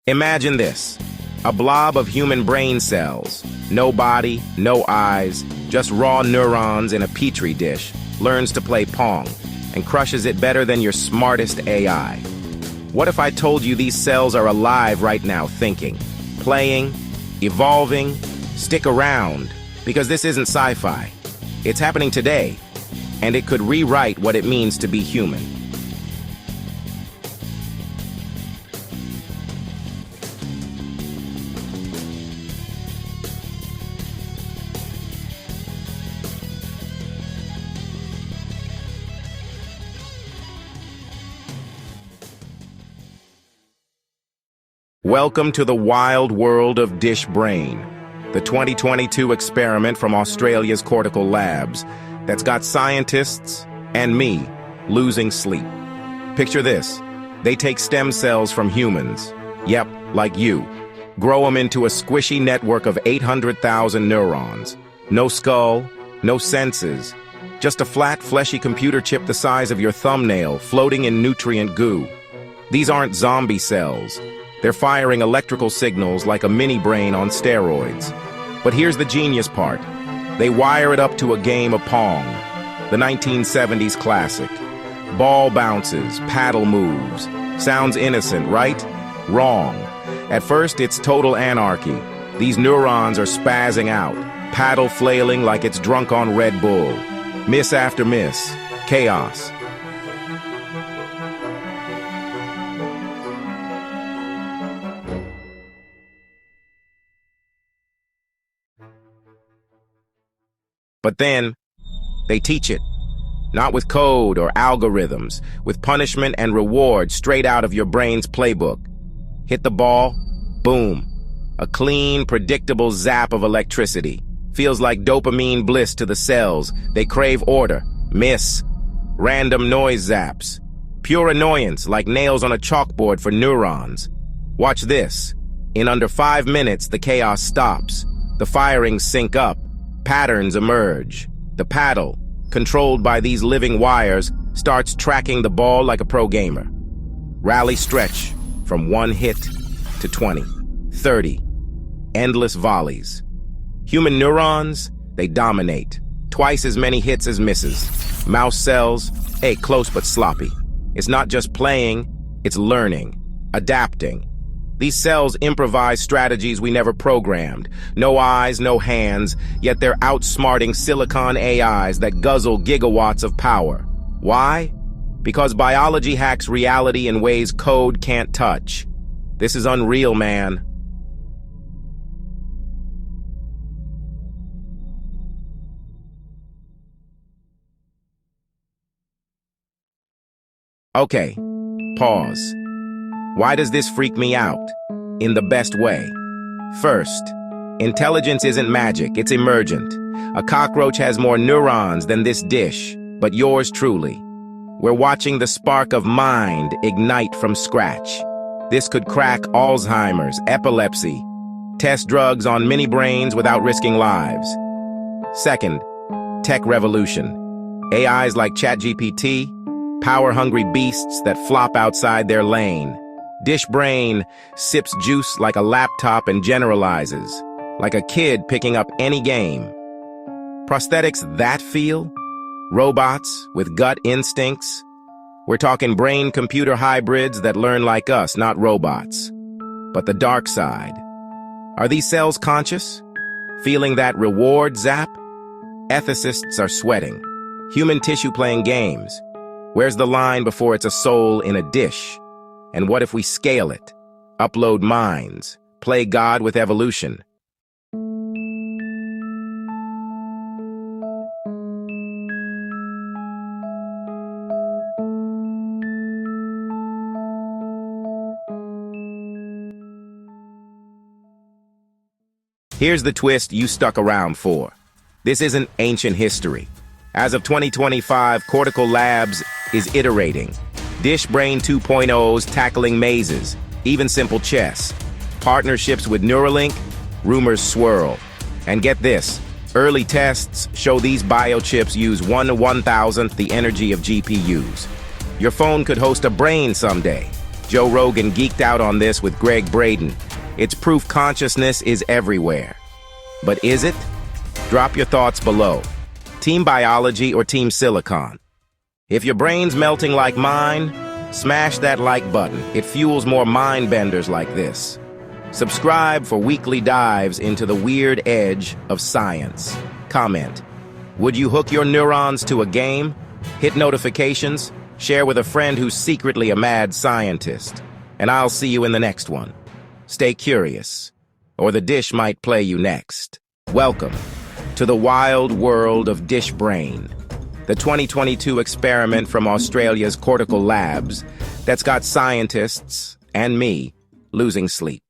Imagine this, a blob of human brain cells, no body, no eyes, just raw neurons in a petri dish, learns to play Pong and crushes it better than your smartest AI. What if I told you these cells are alive right now, thinking, playing, evolving? Stick around, because this isn't sci-fi. It's happening today, and it could rewrite what it means to be human. Welcome to the wild world of Dish Brain, the 2022 experiment from Australia's Cortical Labs that's got scientists and me losing sleep. Picture this. They take stem cells from humans, yep, like you, grow them into a squishy network of 800,000 neurons. No skull, no senses, just a flat, fleshy computer chip the size of your thumbnail floating in nutrient goo. These aren't zombie cells. They're firing electrical signals like a mini-brain on steroids. But here's the genius part. They wire it up to a game of Pong, the 1970s classic. Ball bounces, paddle moves. Sounds innocent, right? Wrong. At first, it's total anarchy. These neurons are spazzing out, paddle flailing like it's drunk on Red Bull. Miss after miss. Chaos. But then, they teach it. Not with code or algorithms, with punishment and reward straight out of your brain's playbook. Hit the ball, boom. A clean, predictable zap of electricity. Feels like dopamine bliss to the cells. They crave order. Miss. Random noise zaps. Pure annoyance like nails on a chalkboard for neurons. Watch this. In under 5 minutes, the chaos stops. The firings sync up. Patterns emerge. The paddle, controlled by these living wires, starts tracking the ball like a pro gamer. Rally stretch from 1 hit to 20, 30. Endless volleys. Human neurons, they dominate. Twice as many hits as misses. Mouse cells, hey, close but sloppy. It's not just playing, it's learning, adapting. These cells improvise strategies we never programmed. No eyes, no hands, yet they're outsmarting silicon AIs that guzzle gigawatts of power. Why? Because biology hacks reality in ways code can't touch. This is unreal, man. Okay, pause. Why does this freak me out? In the best way. First, intelligence isn't magic, it's emergent. A cockroach has more neurons than this dish, but yours truly. We're watching the spark of mind ignite from scratch. This could crack Alzheimer's, epilepsy, test drugs on mini-brains without risking lives. Second, tech revolution. AIs like ChatGPT, power-hungry beasts that flop outside their lane. Dish Brain sips juice like a laptop and generalizes, like a kid picking up any game. Prosthetics that feel? Robots with gut instincts? We're talking brain-computer hybrids that learn like us, not robots. But the dark side. Are these cells conscious? Feeling that reward zap? Ethicists are sweating. Human tissue playing games. Where's the line before it's a soul in a dish? And what if we scale it? Upload minds, play God with evolution. Here's the twist you stuck around for. This isn't ancient history. As of 2025, Cortical Labs is iterating. Dish Brain 2.0's tackling mazes, even simple chess. Partnerships with Neuralink, rumors swirl. And get this, early tests show these biochips use 1/1000th the energy of GPUs. Your phone could host a brain someday. Joe Rogan geeked out on this with Greg Braden. It's proof consciousness is everywhere. But is it? Drop your thoughts below. Team biology or team silicon? If your brain's melting like mine, smash that like button. It fuels more mind benders like this. Subscribe for weekly dives into the weird edge of science. Comment. Would you hook your neurons to a game? Hit notifications. Share with a friend who's secretly a mad scientist. And I'll see you in the next one. Stay curious, or the dish might play you next. Welcome to the wild world of Dish Brain, the 2022 experiment from Australia's Cortical Labs that's got scientists and me losing sleep.